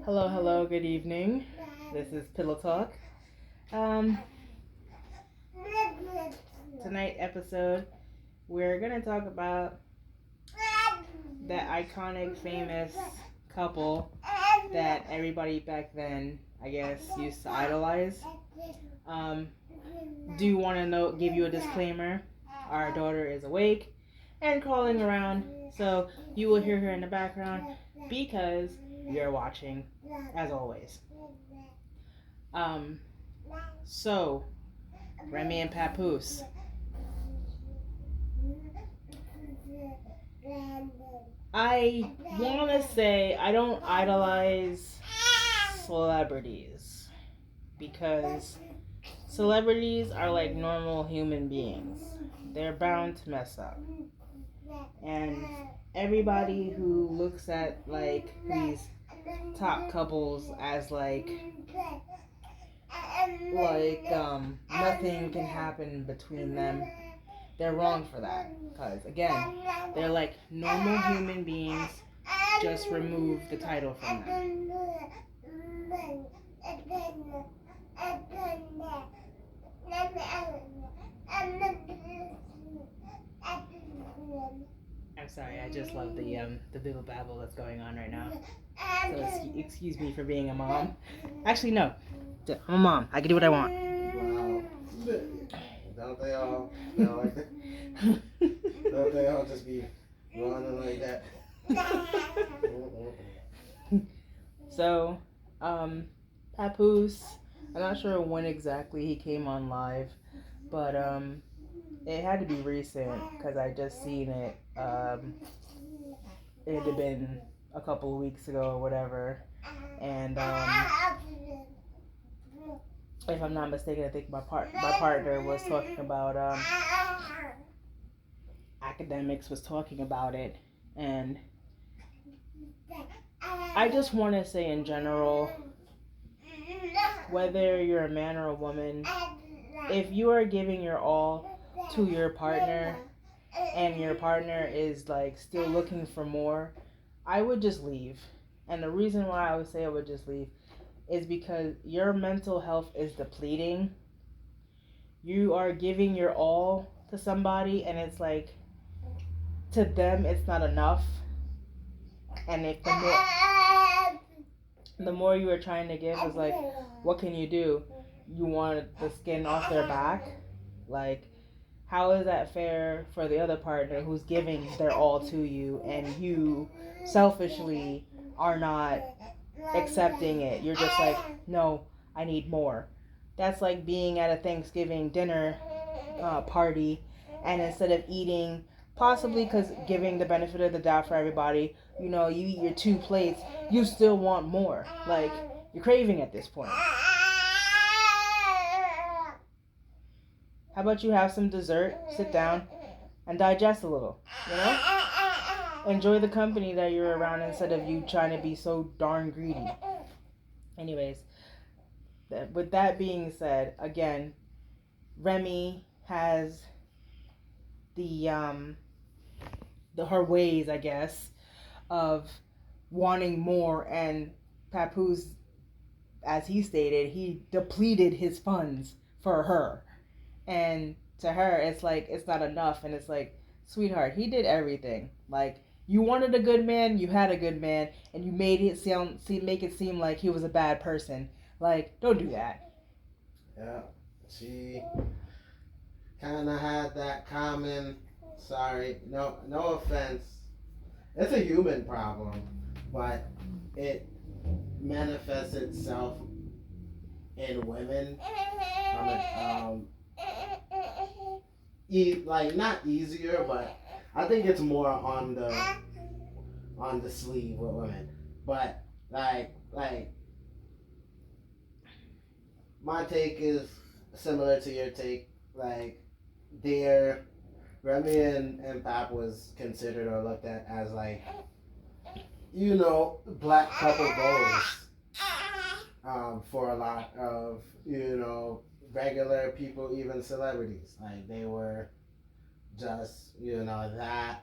Hello, hello, good evening. This is Pillow Talk. Um, Tonight episode, we're gonna talk about that iconic, famous couple that everybody back then, I guess, used to idolize. Um, do want to give you a disclaimer. Our daughter is awake and crawling around, so you will hear her in the background because we are watching, as always. Um, so Remy and Papoose. I want to say I don't idolize celebrities because celebrities are like normal human beings. They're bound to mess up. And everybody who looks at like these top couples as nothing can happen between them, they're wrong for that. Because again, they're like normal human beings. Just remove the title from them. I'm sorry, I just love the little babble that's going on right now. So excuse me for being a mom. Actually, no, I'm a mom. I can do what I want. Wow. Don't they all? Like that? Don't they all just be running like that? So, Papoose, I'm not sure when exactly he came on live, but it had to be recent because I just seen it. It had been a couple of weeks ago or whatever, and if I'm not mistaken, I think my partner was talking about academics was talking about it, and I just want to say in general, whether you're a man or a woman, if you are giving your all to your partner and your partner is like still looking for more, I would just leave. And the reason why I would say I would just leave is because your mental health is depleting. You are giving your all to somebody and it's like to them it's not enough. And if the more you are trying to give is like, what can you do? You want the skin off their back? Like, how is that fair for the other partner who's giving their all to you and you selfishly are not accepting it? You're just like, no, I need more. That's like being at a Thanksgiving dinner party, and instead of eating, possibly because giving the benefit of the doubt for everybody, you eat your two plates, you still want more. Like, you're craving at this point. How about you have some dessert, sit down, and digest a little, Enjoy the company that you're around instead of you trying to be so darn greedy. Anyways, with that being said, again, Remy has her ways, I guess, of wanting more, and Papoose, as he stated, he depleted his funds for her. And to her, it's like, it's not enough. And it's like, sweetheart, he did everything. Like, you wanted a good man, you had a good man, and you made it make it seem like he was a bad person. Like, don't do that. Yeah, she kind of had that common, sorry, no offense. It's a human problem, but it manifests itself in women. Like not easier, but I think it's more on the sleeve with women. But like my take is similar to your take. Like Remy and Pap was considered or looked at as like black couple goals for a lot of regular people, even celebrities. Like they were just that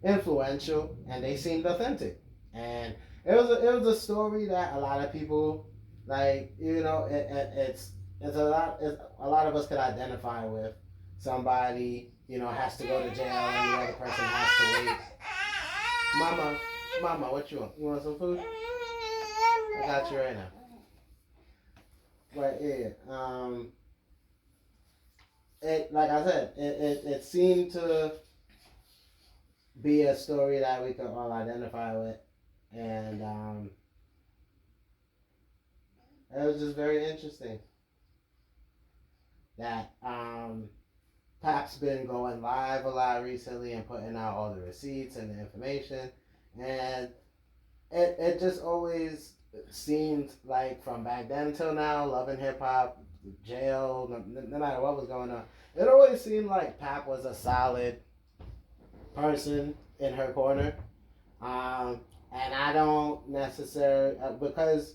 influential, and they seemed authentic. And it was a story that a lot of people like. It's a lot of us could identify with. Somebody has to go to jail, and the other person has to wait. Mama, what you want? You want some food? I got you right now. But yeah, it like I said, it seemed to be a story that we could all identify with, and it was just very interesting that Pap's been going live a lot recently and putting out all the receipts and the information, and it just always seemed like from back then till now, Love and Hip Hop, jail, no matter what was going on, it always seemed like Pap was a solid person in her corner. And I don't necessarily because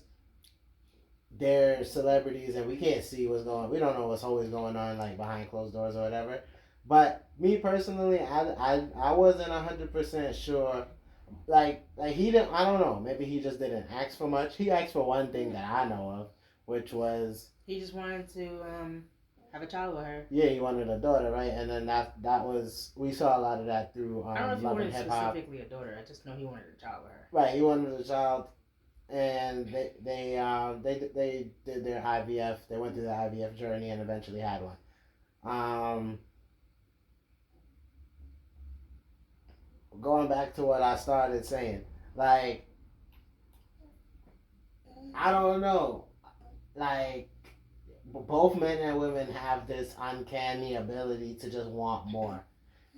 they're celebrities and we can't see what's going. We don't know what's always going on like behind closed doors or whatever. But me personally, I wasn't 100% sure. Like he didn't. I don't know. Maybe he just didn't ask for much. He asked for one thing that I know of, which was he just wanted to have a child with her. Yeah, he wanted a daughter, right? And then that was we saw a lot of that through I don't know if he Love wanted and Hip Hop. specifically a daughter. I just know he wanted a child with her. Right, he wanted a child, and they did their IVF. They went through the IVF journey and eventually had one. Going back to what I started saying, like I don't know, like both men and women have this uncanny ability to just want more,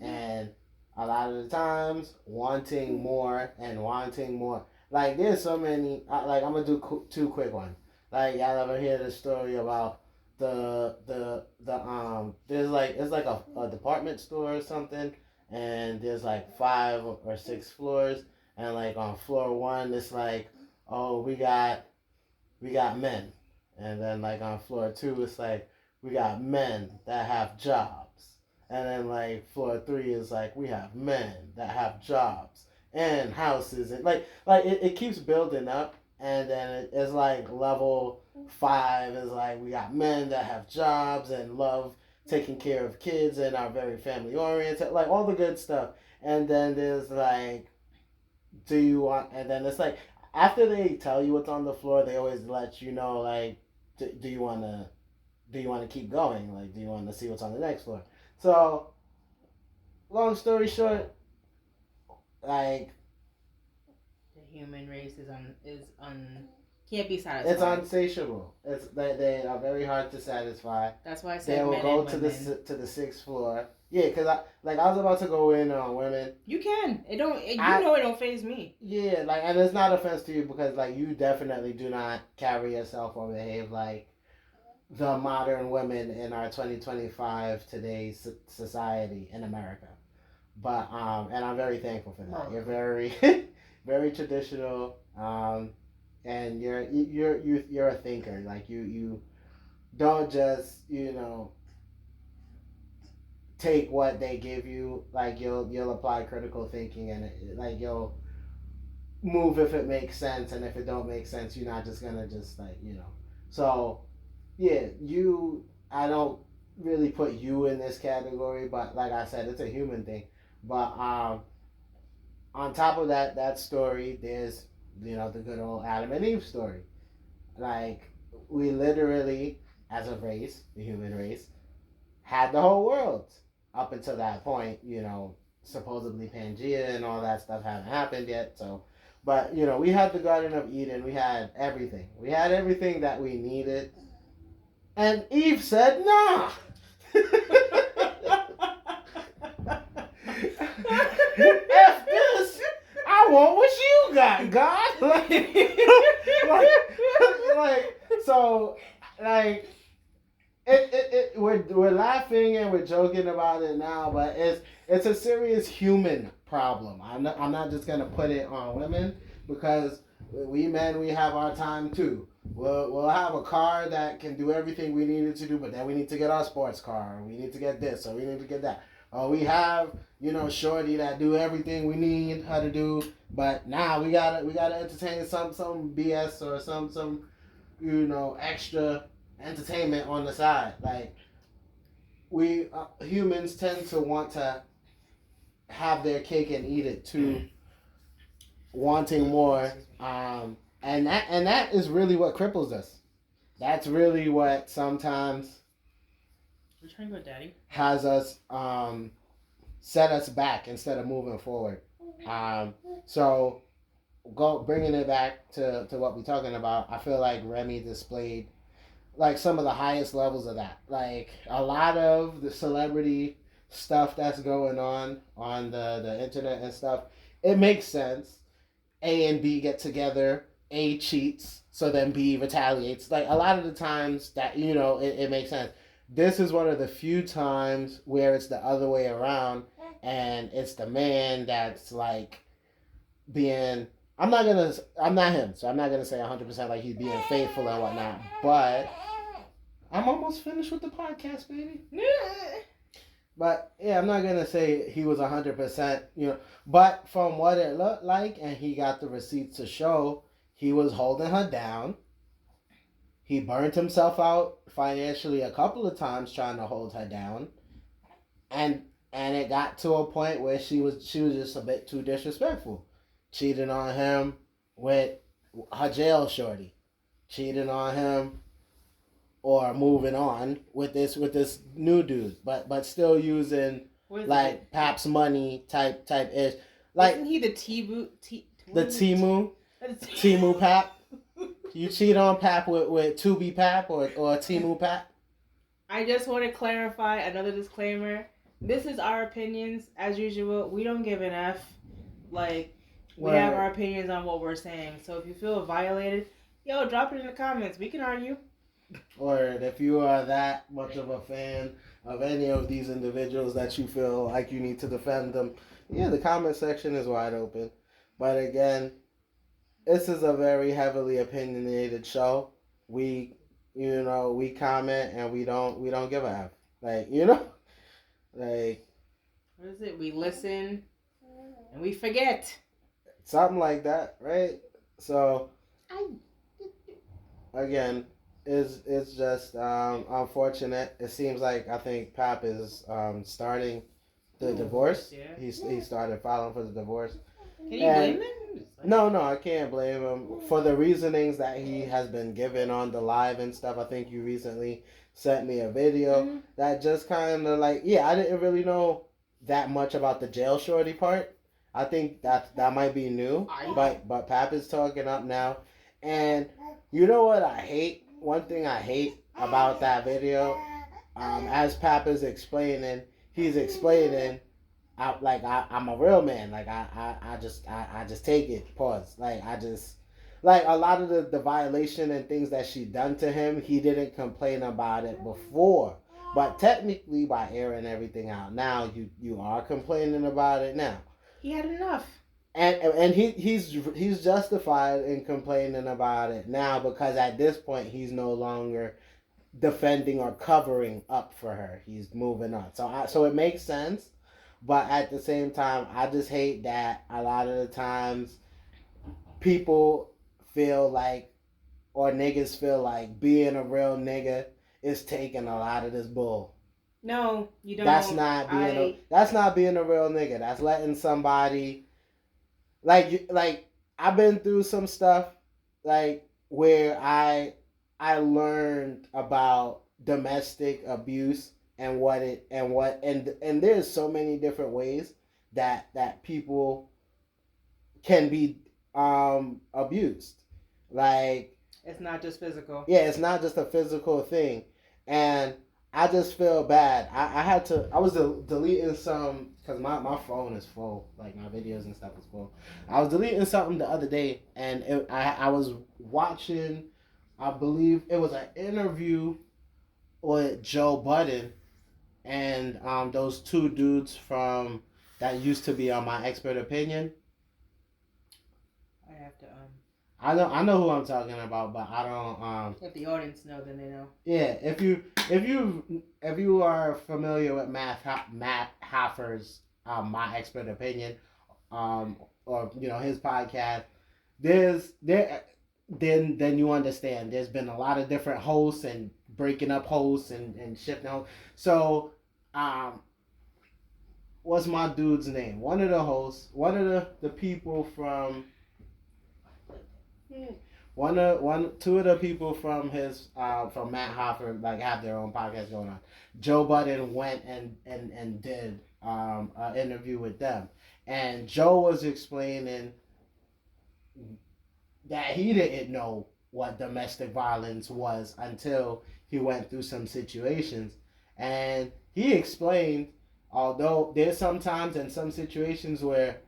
and a lot of the times wanting more and wanting more. Like there's so many. Like I'm gonna do two quick ones. Like y'all ever hear the story about the there's like it's like a department store or something, and there's like 5 or 6 floors, and like on floor 1 it's like, oh, we got men, and then like on floor 2 it's like we got men that have jobs, and then like floor 3 is like we have men that have jobs and houses, and it keeps building up, and then it's like level 5 is like we got men that have jobs and love taking care of kids and are very family oriented, like all the good stuff. And then there's like, do you want? And then it's like after they tell you what's on the floor, they always let you know like, do you want to keep going? Like, do you want to see what's on the next floor? So, long story short, like the human race can't be satisfied. It's unsatiable. They are very hard to satisfy. That's why I said they will men go and to women. the 6th floor. Yeah, because I was about to go in on women. You can. It don't faze me. Yeah, like, and it's not offense to you because like you definitely do not carry yourself or behave like the modern women in our 2025 today's society in America. But and I'm very thankful for that. You're very very traditional. And you're a thinker. Like you don't just take what they give you. Like you'll apply critical thinking, and like you'll move if it makes sense, and if it don't make sense, you're not just gonna just So yeah, I don't really put you in this category, but like I said, it's a human thing. But on top of that story, there's the good old Adam and Eve story. Like we literally, as a race, the human race, had the whole world up until that point. Supposedly Pangea and all that stuff haven't happened yet. So, but we had the Garden of Eden. We had everything. We had everything that we needed. And Eve said, "Nah." F this. I want what you got, God. We're laughing and we're joking about it now, but it's a serious human problem. I'm not just gonna put it on women because we men, we have our time too. We'll have a car that can do everything we needed to do, but then we need to get our sports car, or we need to get this, or we need to get that. We have, shorty that do everything we need her to do, but now we gotta entertain some BS or some extra entertainment on the side. Like we humans tend to want to have their cake and eat it too, wanting more. And that is really what cripples us. That's really what sometimes We're trying to go, Daddy. has us set us back instead of moving forward. So bringing it back to what we're talking about. I feel like Remy displayed like some of the highest levels of that. Like a lot of the celebrity stuff that's going on the internet and stuff. It makes sense. A and B get together. A cheats, so then B retaliates. Like a lot of the times that it makes sense. This is one of the few times where it's the other way around, and it's the man that's like being. I'm not him, so I'm not gonna say 100% like he's being faithful and whatnot. But I'm almost finished with the podcast, baby. But yeah, I'm not gonna say he was 100%, But from what it looked like, and he got the receipts to show, he was holding her down. He burned himself out financially a couple of times trying to hold her down, and it got to a point where she was just a bit too disrespectful, cheating on him with her jail shorty, cheating on him or moving on with this new dude, but still using like Pap's money type ish. Like isn't he the Timu? The Timu Pap? You cheat on Pap with Tubi Pap or Timu Pap? I just want to clarify another disclaimer. This is our opinions as usual. We don't give an F. Like we have our opinions on what we're saying. So if you feel violated, drop it in the comments. We can argue. Or if you are that much of a fan of any of these individuals that you feel like you need to defend them, the comment section is wide open. But again, this is a very heavily opinionated show. We comment and we don't give a F. Like, like what is it? We listen and we forget. Something like that, right? So again, it's just unfortunate. It seems like I think Pap is starting the divorce. Yeah. He started filing for the divorce. Can you blame him? No, I can't blame him for the reasonings that he has been given on the live and stuff. I think you recently sent me a video that just kind of like, I didn't really know that much about the jail shorty part. I think that might be new, but Pap is talking up now, and you know what I hate? One thing I hate about that video, as Pap is explaining, he's explaining, I'm a real man. Like I just take it. Pause. Like a lot of the violation and things that she done to him, he didn't complain about it before. But technically, by airing everything out now, you are complaining about it now. He had enough. And he's justified in complaining about it now because at this point he's no longer defending or covering up for her. He's moving on. So it makes sense, but at the same time, I just hate that a lot of the times people feel like, or niggas feel like being a real nigga is taking a lot of this bull. No, you don't. That's not being a real nigga. That's letting somebody like I've been through some stuff like where I learned about domestic abuse and and there's so many different ways that people can be abused. Like it's not just physical. Yeah, it's not just a physical thing. And I just feel bad. I was deleting some because my phone is full, like my videos and stuff is full. I was deleting something the other day, and I was watching, I believe it was an interview with Joe Budden and those two dudes from that used to be on My Expert Opinion. I have to I know who I'm talking about, but I don't. If the audience know, then they know. Yeah, if you are familiar with Matt Hoffer's My Expert Opinion, or his podcast, there's there then you understand. There's been a lot of different hosts and breaking up hosts and shifting hosts. So, um, what's my dude's name? One of the hosts, one of the people from two of the people from his from Matt Hoffer like have their own podcast going on. Joe Budden went and did an interview with them, and Joe was explaining that he didn't know what domestic violence was until he went through some situations, and he explained, although there's sometimes in some situations where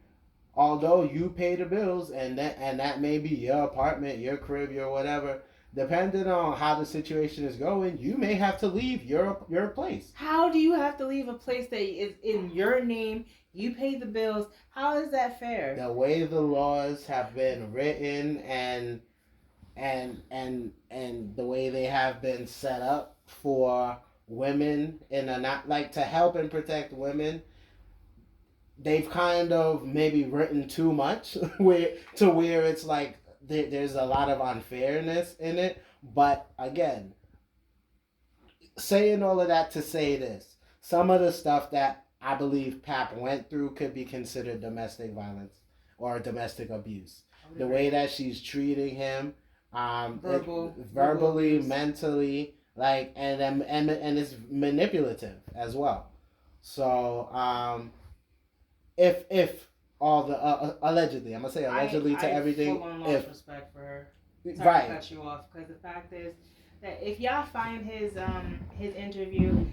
although you pay the bills and that may be your apartment, your crib, your whatever, depending on how the situation is going, you may have to leave your place. How do you have to leave a place that is in your name? You pay the bills. How is that fair? The way the laws have been written and the way they have been set up for women in a not like to help and protect women, they've kind of maybe written too much where it's like there's a lot of unfairness in it. But again, saying all of that to say this, some of the stuff that I believe Pap went through could be considered domestic violence or domestic abuse. The way that she's treating him, verbally, mentally, like and it's manipulative as well. So if all the allegedly, I'm gonna say allegedly to everything. Full on lost respect for her. Sorry Right. to cut you off, because the fact is that if y'all find his interview,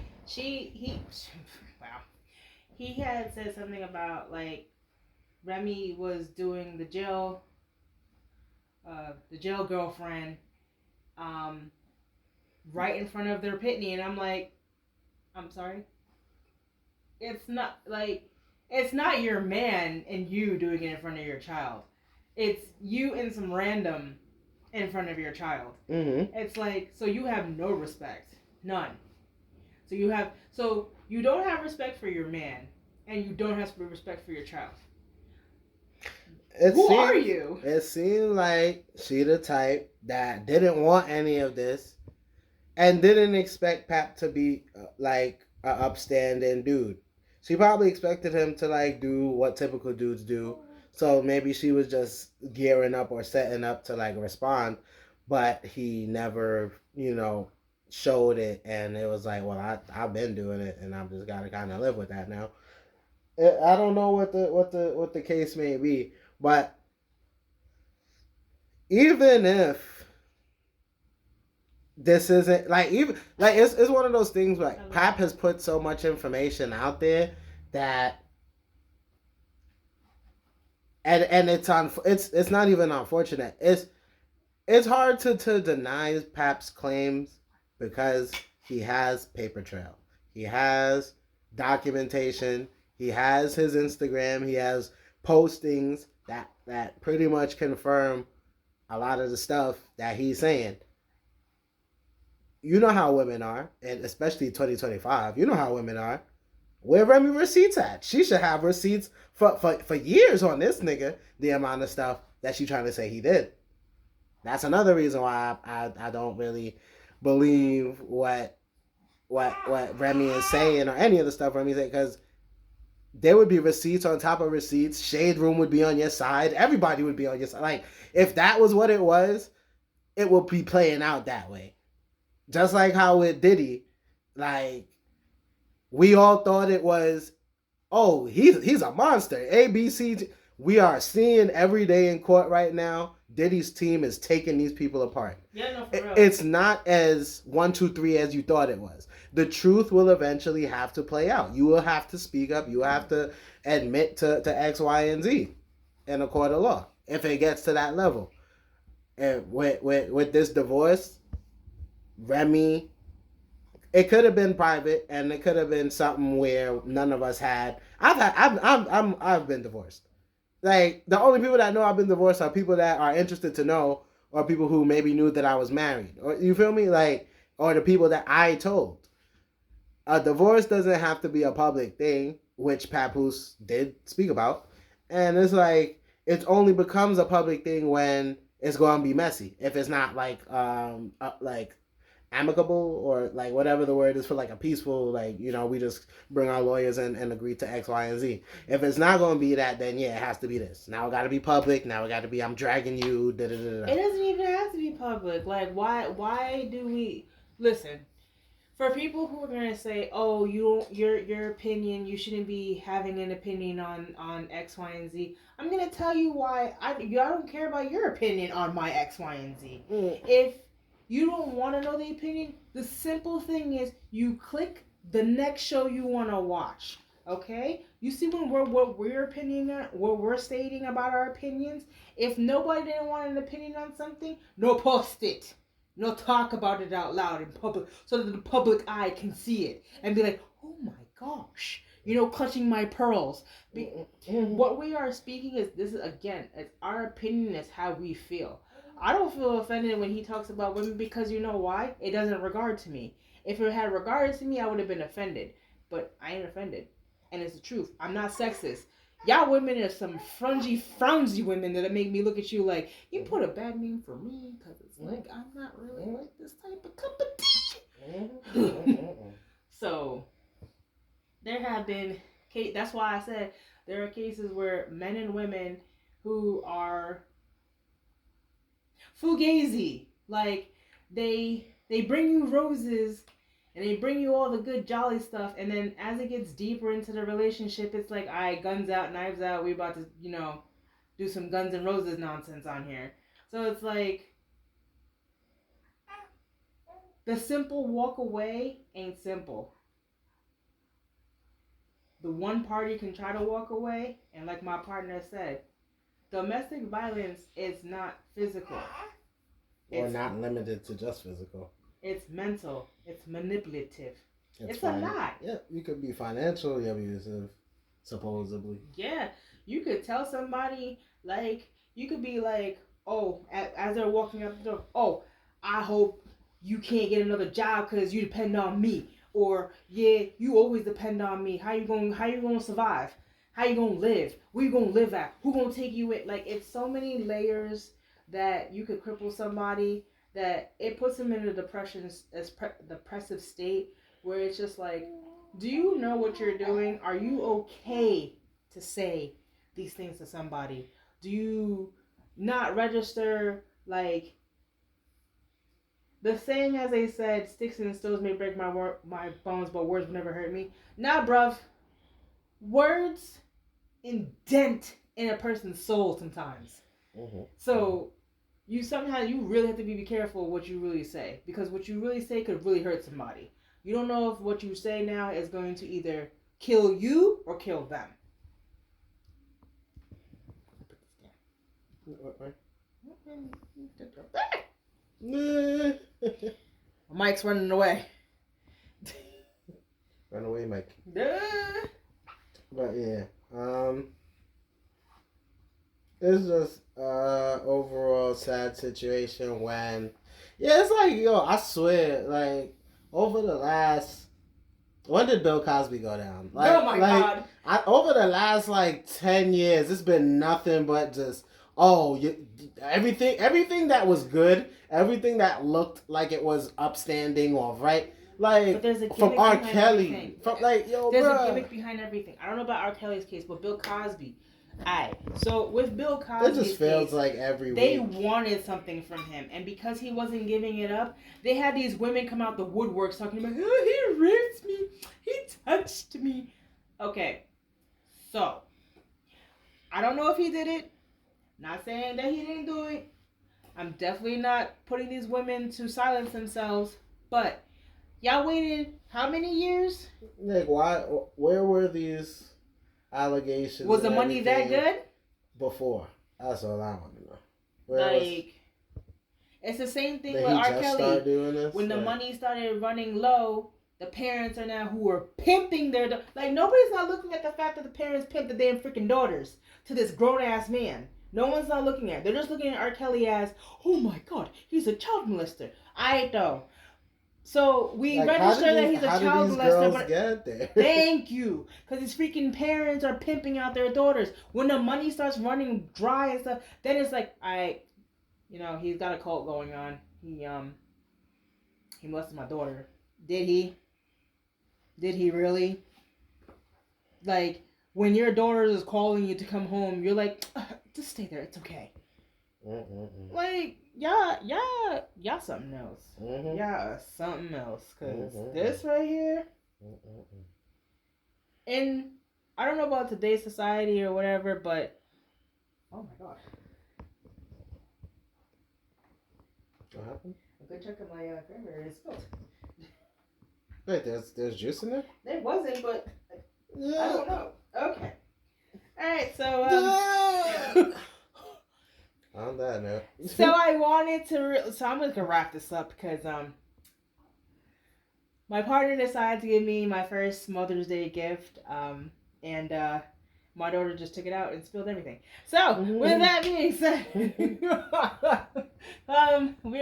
wow, he had said something about like Remy was doing the jail girlfriend, right in front of their pitney, and I'm like, I'm sorry, it's not like. It's not your man and you doing it in front of your child. It's you and some random in front of your child. Mm-hmm. It's like, so you have no respect. None. So you don't have respect for your man, and you don't have respect for your child. Who are you? It seemed like she the type that didn't want any of this and didn't expect Pap to be like a upstanding dude. She probably expected him to like do what typical dudes do. So maybe she was just gearing up or setting up to like respond, but he never, showed it, and it was like, well, I've been doing it, and I'm just gotta kind of live with that now. I don't know what the case may be, but even if this isn't like even like it's one of those things where like Pap has put so much information out there that and it's not even unfortunate. It's hard to deny Pap's claims because he has paper trail. He has documentation. He has his Instagram. He has postings that pretty much confirm a lot of the stuff that he's saying. You know how women are, and especially 2025, you know how women are. Where Remy receipts at? She should have receipts for years on this nigga, the amount of stuff that she trying to say he did. That's another reason why I don't really believe what Remy is saying or any of the stuff Remy saying, because there would be receipts on top of receipts. Shade Room would be on your side. Everybody would be on your side. Like, if that was what it was, it would be playing out that way. Just like how with Diddy, like, we all thought it was, oh, he's a monster. ABC. We are seeing every day in court right now, Diddy's team is taking these people apart. Yeah, no, for real. It's not as 1, 2, 3 as you thought it was. The truth will eventually have to play out. You will have to speak up. You have to admit to X, Y, and Z in a court of law if it gets to that level. And with this divorce, Remy, it could have been private, and it could have been something where none of us had. I've been divorced. like the only people that know I've been divorced are people that are interested to know, or people who maybe knew that I was married, or you feel me, like, or the people that I told. A divorce doesn't have to be a public thing, which Papoose did speak about, and it's like it only becomes a public thing when it's going to be messy. If it's not like amicable, or like whatever the word is for, like a peaceful, like, we just bring our lawyers in and agree to X, Y, and Z. If it's not going to be that, then yeah, it has to be this. Now it got to be public. Now it got to be I'm dragging you. Da, da, da, da. It doesn't even have to be public. Like, why do we listen? For people who are gonna say, "Oh, you don't, your opinion, you shouldn't be having an opinion on X, Y, and Z," I'm gonna tell you why I don't care about your opinion on my X, Y, and Z. If you don't want to know the opinion, the simple thing is you click the next show you want to watch. Okay, you see when what we're stating about our opinions. If nobody didn't want an opinion on something, no post it. No, talk about it out loud in public so that the public eye can see it and be like, oh my gosh, clutching my pearls. What we are speaking is, this is, again, it's our opinion, is how we feel. I don't feel offended when he talks about women, because you know why? It doesn't regard to me. If it had regard to me, I would have been offended. But I ain't offended. And it's the truth. I'm not sexist. Y'all women are some frownsy women that make me look at you like, you put a bad name for me, because it's like, I'm not really like this type of cup of tea. So, there have been, that's why I said there are cases where men and women who are fugazi, like, they bring you roses and they bring you all the good jolly stuff, and then as it gets deeper into the relationship, it's like, all right, guns out, knives out, we about to, do some Guns and Roses nonsense on here. So it's like, the simple walk away ain't simple. The one party can try to walk away, and like my partner said, domestic violence is not physical. Or not limited to just physical. It's mental. It's manipulative. It's a lot. Yeah, you could be financially abusive, supposedly. Yeah, you could tell somebody, like, you could be like, oh, as they're walking up the door, oh, I hope you can't get another job because you depend on me. Or, yeah, you always depend on me. How you gonna survive? How you gonna live? Where you gonna live at? Who gonna take you in? Like, it's so many layers that you could cripple somebody, that it puts them in a depressive state, where it's just like, do you know what you're doing? Are you okay to say these things to somebody? Do you not register, like, the saying, as they said, sticks and stones may break my bones, but words will never hurt me? Nah, bruv. Words indent in a person's soul sometimes. Mm-hmm. So you really have to be careful what you really say, because what you really say could really hurt somebody. You don't know if what you say now is going to either kill you or kill them. Mike's running away. Run away, Mike. But yeah, it's just overall sad situation when, yeah, it's like, yo, I swear, like, over the last, when did Bill Cosby go down? Like, oh my God. Over the last, like, 10 years, it's been nothing but just, everything that was good, everything that looked like it was upstanding or right, like, from R. Kelly, from, like, yo, there's a gimmick behind everything. I don't know about R. Kelly's case, but Bill Cosby. Alright, so with Bill Cosby, it just feels like every they week wanted something from him, and because he wasn't giving it up, they had these women come out the woodworks talking about, oh, he raped me, he touched me. Okay, so I don't know if he did it. Not saying that he didn't do it. I'm definitely not putting these women to silence themselves, but y'all waited how many years? Like, why? Where were these allegations? Was the money that good? Before. That's all I want to know. It's the same thing with R. Kelly. Doing this? When the money started running low, the parents are now who are pimping their like nobody's not looking at the fact that the parents pimp the damn freaking daughters to this grown ass man. No one's not looking at it. They're just looking at R. Kelly as, oh my god, he's a child molester. I know. So we Like, register that he's a how child did these molester, girls but get there? thank you, because his freaking parents are pimping out their daughters. When the money starts running dry and stuff, then it's like he's got a cult going on. He molested my daughter. Did he? Did he really? Like, when your daughter is calling you to come home, you're like, just stay there. It's okay. Like, y'all something else. Y'all something else. Because this right here, and I don't know about today's society or whatever, but, oh my god. What happened? A good chunk of my cranberry is spilled. Wait, there's juice in there? There wasn't, but I don't know. Okay. Alright, so, on that note. So I wanted to, so I'm going to wrap this up because, my partner decided to give me my first Mother's Day gift, and, my daughter just took it out and spilled everything. So, with that being said, we're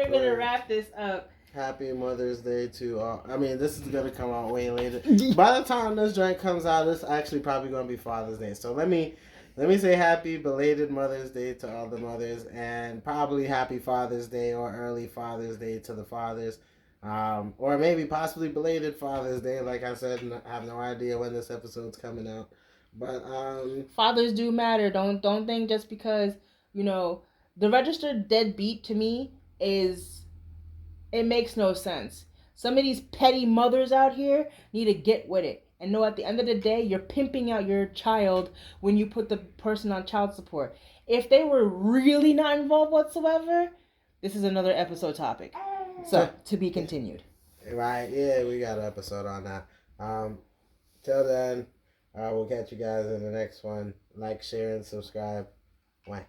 going to wrap this up. Happy Mother's Day to all. I mean, this is going to come out way later. By the time this joint comes out, it's actually probably going to be Father's Day. So let me say happy belated Mother's Day to all the mothers, and probably happy Father's Day or early Father's Day to the fathers. Or maybe possibly belated Father's Day. Like I said, I have no idea when this episode's coming out. But fathers do matter. Don't think just because, the registered deadbeat to me is, it makes no sense. Some of these petty mothers out here need to get with it and know at the end of the day, you're pimping out your child when you put the person on child support. If they were really not involved whatsoever, this is another episode topic. So, to be continued. Right, yeah, we got an episode on that. Till then, we'll catch you guys in the next one. Like, share, and subscribe. Bye.